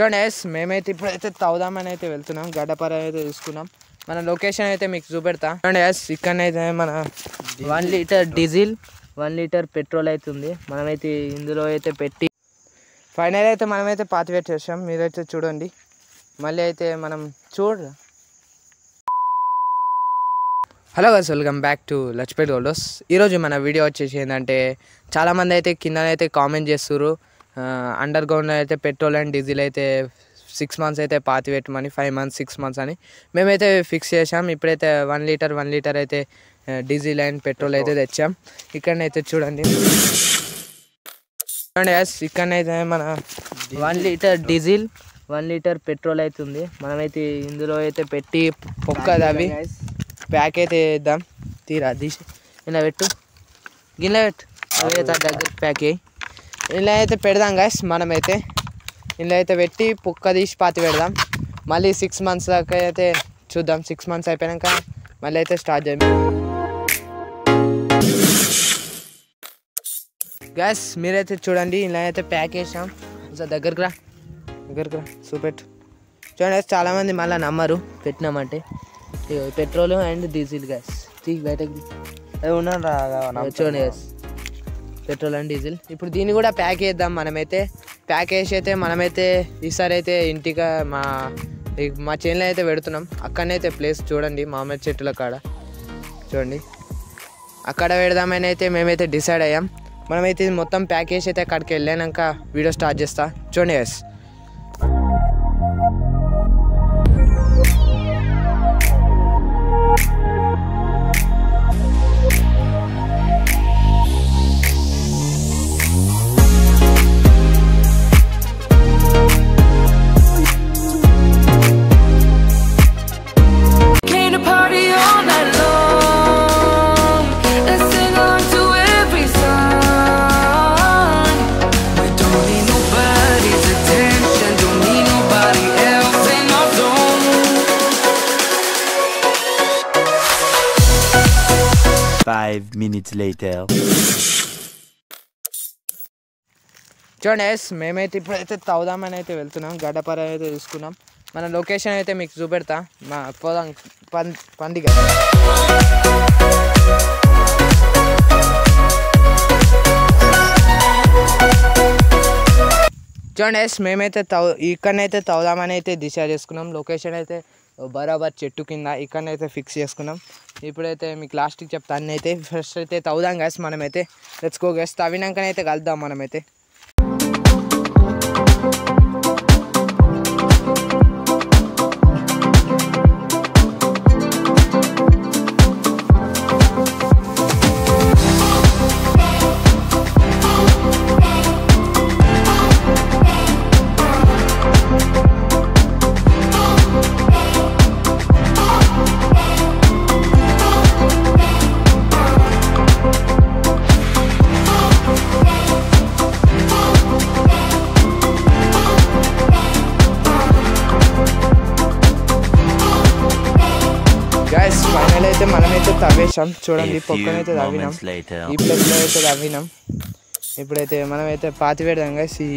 చూడండి గైస్, మేమైతే ఇప్పుడైతే తవ్వుదామని అయితే వెళ్తున్నాం. గడ్డపార అయితే తీసుకున్నాం. మన లొకేషన్ అయితే మీకు చూపెడతా. చూడండి గైస్, ఇక్కడనైతే మన 1 లీటర్ డీజిల్ 1 లీటర్ పెట్రోల్ అవుతుంది. మనమైతే ఇందులో అయితే పెట్టి ఫైనల్ అయితే మనమైతే పాతి పెట్టేసాం. మీరైతే చూడండి. మళ్ళీ అయితే మనం hello guys, welcome back to Lachchipet గోల్డోస్. ఈరోజు మన వీడియో వచ్చేసి ఏంటంటే, చాలామంది అయితే కిందనైతే కామెంట్ చేస్తున్నారు అండర్ గ్రౌండ్ అయితే పెట్రోల్ అండ్ డీజిల్ అయితే 6 మంత్స్ అయితే పాతి పెట్టమని, 5 మంత్స్ 6 మంత్స్ అని. మేమైతే ఫిక్స్ చేసాం. ఇప్పుడైతే 1 లీటర్ అయితే డీజిల్ అండ్ పెట్రోల్ అయితే తెచ్చాం. ఇక్కడనైతే చూడండి గ్యాస్, ఇక్కడనైతే మన 1 లీటర్ డీజిల్ 1 లీటర్ పెట్రోల్ అవుతుంది. మనమైతే ఇందులో అయితే పెట్టి పొక్కది అవి ప్యాక్ అయితే వేద్దాం. తీరా తీసి ఇలా పెట్టు, గిన్నె పెట్టు, అవి దగ్గర ప్యాక్ అయ్యి ఇలా అయితే పెడదాం గాయస్. మనమైతే ఇలా అయితే పెట్టి పొక్క తీసి పాతి పెడదాం. మళ్ళీ 6 మంత్స్ దాకా అయితే చూద్దాం. 6 మంత్స్ అయిపోయాక మళ్ళీ అయితే స్టార్ట్ చేద్దాం. గ్యాస్ మీరైతే చూడండి, ఇలా అయితే ప్యాక్ వేసాం. దగ్గరకు రా చూపెట్టు. చూడండి, చాలామంది మళ్ళీ నమ్మరు పెట్టినామంటే. పెట్రోల్ అండ్ డీజిల్ గ్యాస్ బయటకి చూడండి గ్యాస్, పెట్రోల్ అండ్ డీజిల్. ఇప్పుడు దీన్ని కూడా ప్యాక్ చేద్దాం. మనమైతే ప్యాక్ వేసి అయితే మనమైతే ఈసారి అయితే ఇంటికి మా చేనులో అయితే పెడుతున్నాం. అక్కడనైతే ప్లేస్ చూడండి, మామిడి చెట్టుల కాడ చూడండి, అక్కడ పెడదామని అయితే మేమైతే డిసైడ్ అయ్యాం. మనమైతే ఇది మొత్తం ప్యాక్ చేసి అయితే అక్కడికి వెళ్ళాక వీడియో స్టార్ట్ చేస్తా. చూడండి గ్యాస్. Minutes later. చూడండి గైస్, మేమైతే ఇప్పుడైతే తవ్వుదామని అయితే వెళ్తున్నాం. గడ్డపార అయితే తీసుకున్నాం. మన లొకేషన్ అయితే మీకు చూపెడతా. మా పోదాం పండుగ. చూడండి గైస్, మేమైతే ఇక్కడనైతే తవ్వుదామని అయితే డిసైడ్ చేసుకున్నాం. లొకేషన్ అయితే బరాబర్ చెట్టు కింద ఇక్కడనైతే ఫిక్స్ చేసుకున్నాం. ఇప్పుడైతే మీకు లాస్ట్కి చెప్తా. అన్నీ అయితే ఫస్ట్ అయితే తవ్వుదాం గ్యాస్. మనమైతే లెట్స్ గో గ్యాస్. తవ్వినాకనైతే కలుద్దాం మనమైతే. ఫైనల్ అయితే మనమైతే తవ్వేసాం. చూడండి, పొక్కనైతే తవ్వినాం. ఈ ప్లేస్లో అయితే తవ్వినాం. ఇప్పుడైతే మనమైతే పాతి పెడదాం గైస్. ఈ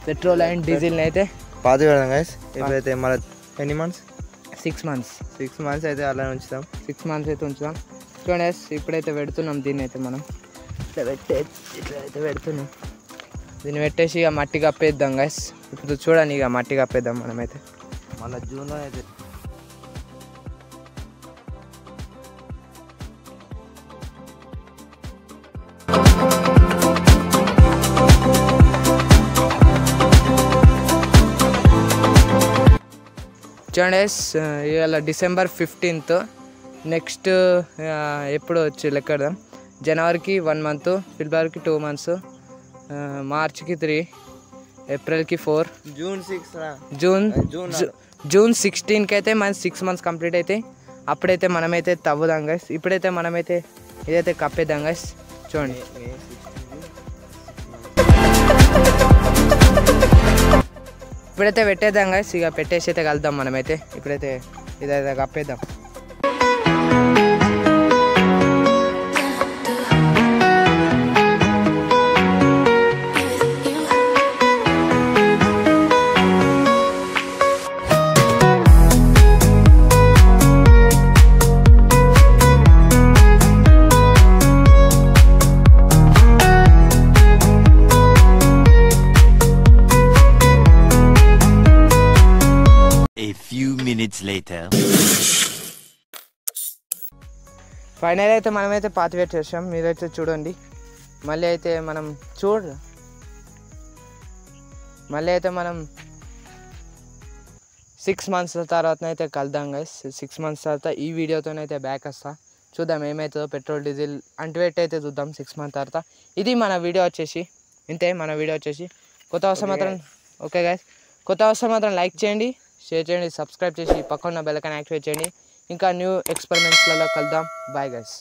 పెట్రోల్ అండ్ డీజిల్ని అయితే పాతి పెడదాం గైస్. ఇప్పుడైతే మన ఎన్ని మంత్స్ 6 మంత్స్ అయితే అలా ఉంచుతాం. 6 మంత్స్ అయితే ఉంచుదాం. చూడండి గైస్, ఇప్పుడైతే పెడుతున్నాం. దీన్ని అయితే మనం ఇట్లా అయితే పెడుతున్నాం. దీన్ని పెట్టేసి ఇక మట్టి కప్పేద్దాం గైస్. ఇప్పుడు చూడండి, ఇక మట్టి కప్పేద్దాం మనమైతే. మళ్ళీ జూన్లో అయితే చూడండి, ఇవాళ December 15th. నెక్స్ట్ ఎప్పుడు వచ్చి లెక్కడదాం. జనవరికి 1 మంత్, ఫిబ్రవరికి 2 మంత్స్, మార్చ్కి 3, ఏప్రిల్కి 4, జూన్ 16కి అయితే మన 6 మంత్స్ కంప్లీట్ అయితే అప్పుడైతే మనమైతే తవ్వుదాం గైస్. ఇప్పుడైతే మనమైతే ఇదైతే కప్పేద్దాం గైస్. చూడండి, ఇప్పుడైతే పెట్టేద్దాం గైస్. ఇక పెట్టేసి అయితే కలుద్దాం మనమైతే. ఇప్పుడైతే ఇదైతే కప్పేద్దాం. minutes later. ఫైనల్ అయితే మనమైతే పాతి వెయిట్ చేసాం, మీరైతే చూడండి. మళ్ళీ అయితే మనం మళ్ళీ అయితే మనం 6 months తర్వాత అయితే కలుద్దాం గైస్. 6 months తర్వాత ఈ వీడియోతోనైతే బ్యాక్ వస్తా. చూద్దాం ఏమవుతుందో, పెట్రోల్ డీజిల్ అంటువేట్ అయితే చూద్దాం 6 months తర్వాత. ఇది మన వీడియో వచ్చేసి ఇంతే. మన వీడియో వచ్చేసి కొత్త అవసరం మాత్రం ఓకే గైస్, కొత్త అవసరం మాత్రం లైక్ చేయండి, షేర్ చేయండి, సబ్స్క్రైబ్ చేసి పక్కన బెల్ ఐకాన్ యాక్టివేట్ చేయండి. ఇంకా న్యూ ఎక్స్పెరిమెంట్స్లలో కలుద్దాం. Bye guys.